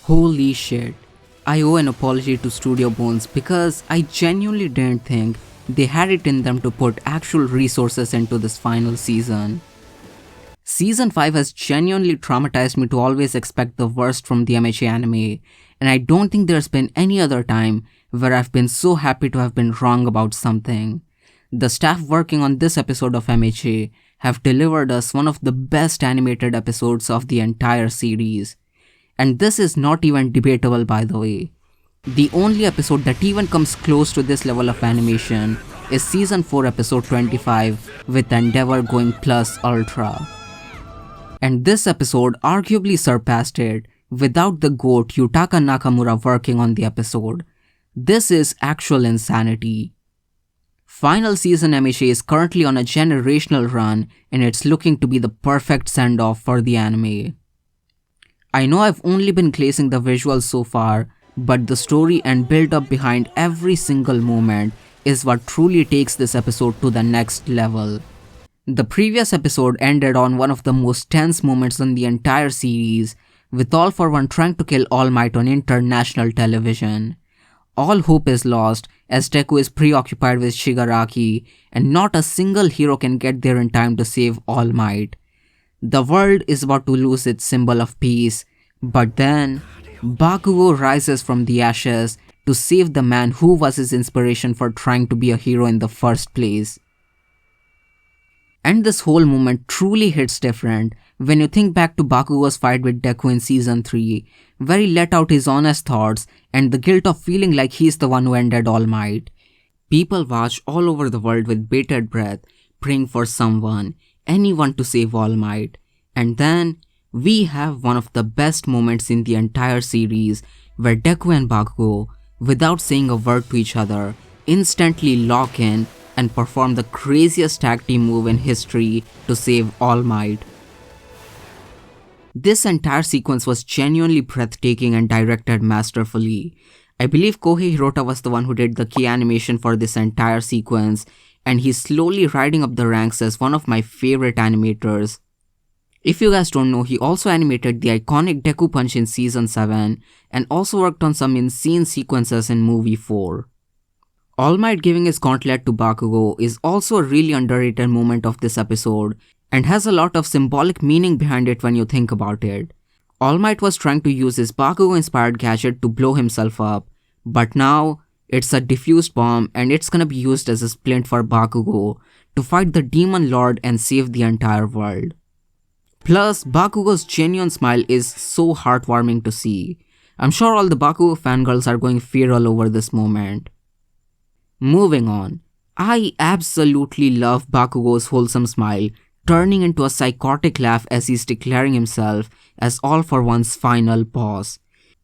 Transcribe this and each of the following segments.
Holy shit. I owe an apology to Studio Bones because I genuinely didn't think they had it in them to put actual resources into this final season. Season 5 has genuinely traumatized me to always expect the worst from the MHA anime, and I don't think there's been any other time where I've been so happy to have been wrong about something. The staff working on this episode of MHA have delivered us one of the best animated episodes of the entire series. And this is not even debatable, by the way. The only episode that even comes close to this level of animation is Season 4 episode 25 with Endeavor going plus ultra. And this episode arguably surpassed it without the GOAT Yutaka Nakamura working on the episode. This is actual insanity. Final season MHA is currently on a generational run and it's looking to be the perfect send-off for the anime. I know I've only been glazing the visuals so far, but the story and build-up behind every single moment is what truly takes this episode to the next level. The previous episode ended on one of the most tense moments in the entire series, with All For One trying to kill All Might on international television. All hope is lost as Deku is preoccupied with Shigaraki, and not a single hero can get there in time to save All Might. The world is about to lose its symbol of peace, but then Bakugo rises from the ashes to save the man who was his inspiration for trying to be a hero in the first place. And this whole moment truly hits different when you think back to Bakugo's fight with Deku in Season 3, where he let out his honest thoughts and the guilt of feeling like he's the one who ended All Might. People watch all over the world with bated breath, praying for someone, anyone to save All Might. And then, we have one of the best moments in the entire series where Deku and Bakugo, without saying a word to each other, instantly lock in and perform the craziest tag team move in history to save All Might. This entire sequence was genuinely breathtaking and directed masterfully. I believe Kohei Hirota was the one who did the key animation for this entire sequence, and he's slowly riding up the ranks as one of my favorite animators. If you guys don't know, he also animated the iconic Deku Punch in Season 7 and also worked on some insane sequences in Movie 4. All Might giving his gauntlet to Bakugo is also a really underrated moment of this episode and has a lot of symbolic meaning behind it when you think about it. All Might was trying to use his Bakugo-inspired gadget to blow himself up, but now it's a diffused bomb and it's gonna be used as a splint for Bakugo to fight the Demon Lord and save the entire world. Plus, Bakugo's genuine smile is so heartwarming to see. I'm sure all the Bakugo fangirls are going feral over this moment. Moving on, I absolutely love Bakugo's wholesome smile turning into a psychotic laugh as he's declaring himself as All For One's final boss.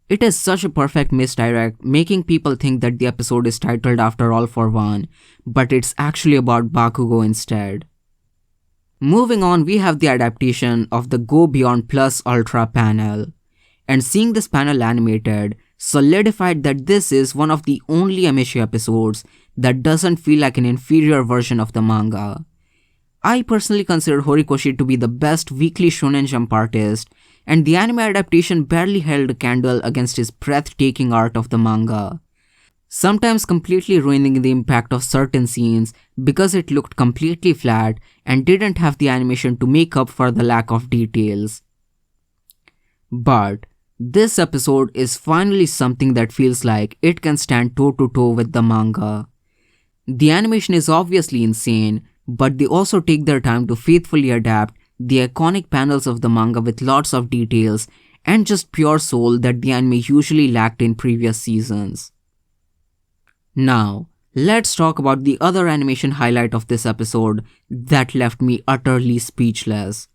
It is such a perfect misdirect, making people think that the episode is titled after All For One, but it's actually about Bakugo instead. Moving on, we have the adaptation of the Go Beyond Plus Ultra panel. And seeing this panel animated solidified that this is one of the only MHA episodes that doesn't feel like an inferior version of the manga. I personally consider Horikoshi to be the best weekly Shonen Jump artist, and the anime adaptation barely held a candle against his breathtaking art of the manga, sometimes completely ruining the impact of certain scenes because it looked completely flat and didn't have the animation to make up for the lack of details. But this episode is finally something that feels like it can stand toe-to-toe with the manga. The animation is obviously insane, but they also take their time to faithfully adapt the iconic panels of the manga with lots of details and just pure soul that the anime usually lacked in previous seasons. Now, let's talk about the other animation highlight of this episode that left me utterly speechless.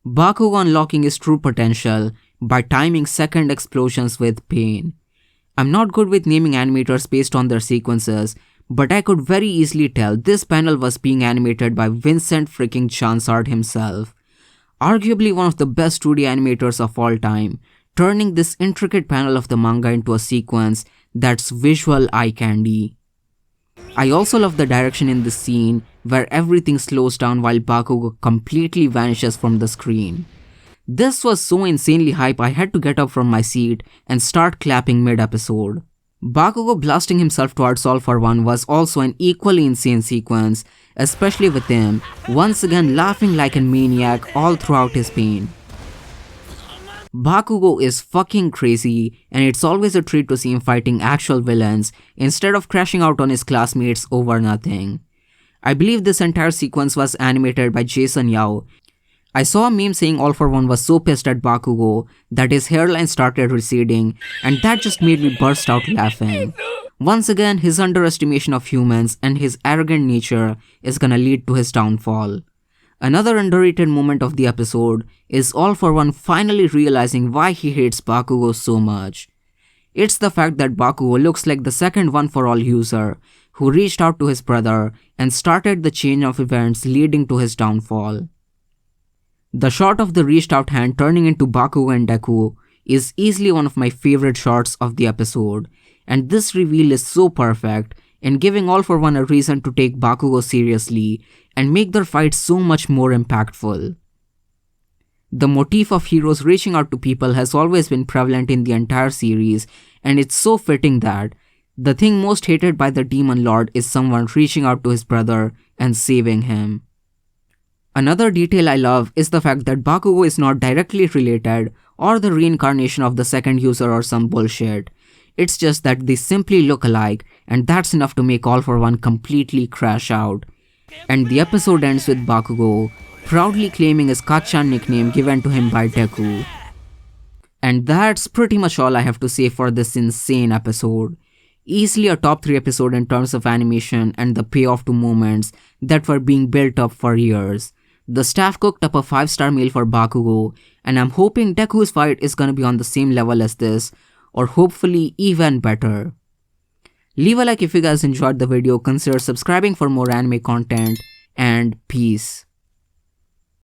Bakugo unlocking his true potential by timing second explosions with pain. I'm not good with naming animators based on their sequences, but I could very easily tell this panel was being animated by Vincent freaking Chansard himself. Arguably one of the best 2D animators of all time, turning this intricate panel of the manga into a sequence that's visual eye candy. I also love the direction in this scene where everything slows down while Bakugo completely vanishes from the screen. This was so insanely hype I had to get up from my seat and start clapping mid-episode. Bakugo blasting himself towards All For One was also an equally insane sequence, especially with him once again laughing like a maniac all throughout his pain. Bakugo is fucking crazy, and it's always a treat to see him fighting actual villains instead of crashing out on his classmates over nothing. I believe this entire sequence was animated by Jason Yao. I saw a meme saying All For One was so pissed at Bakugo that his hairline started receding, and that just made me burst out laughing. Once again, his underestimation of humans and his arrogant nature is gonna lead to his downfall. Another underrated moment of the episode is All For One finally realizing why he hates Bakugo so much. It's the fact that Bakugo looks like the second One For All user who reached out to his brother and started the chain of events leading to his downfall. The shot of the reached out hand turning into Bakugo and Deku is easily one of my favorite shots of the episode, and this reveal is so perfect in giving All For One a reason to take Bakugo seriously and make their fight so much more impactful. The motif of heroes reaching out to people has always been prevalent in the entire series, and it's so fitting that the thing most hated by the Demon Lord is someone reaching out to his brother and saving him. Another detail I love is the fact that Bakugo is not directly related or the reincarnation of the second user or some bullshit. It's just that they simply look alike, and that's enough to make All For One completely crash out. And the episode ends with Bakugo proudly claiming his Kachan nickname given to him by Deku. And that's pretty much all I have to say for this insane episode. Easily a top 3 episode in terms of animation and the payoff to moments that were being built up for years. The staff cooked up a 5-star meal for Bakugo, and I'm hoping Deku's fight is gonna be on the same level as this, or hopefully even better. Leave a like if you guys enjoyed the video, consider subscribing for more anime content, and peace.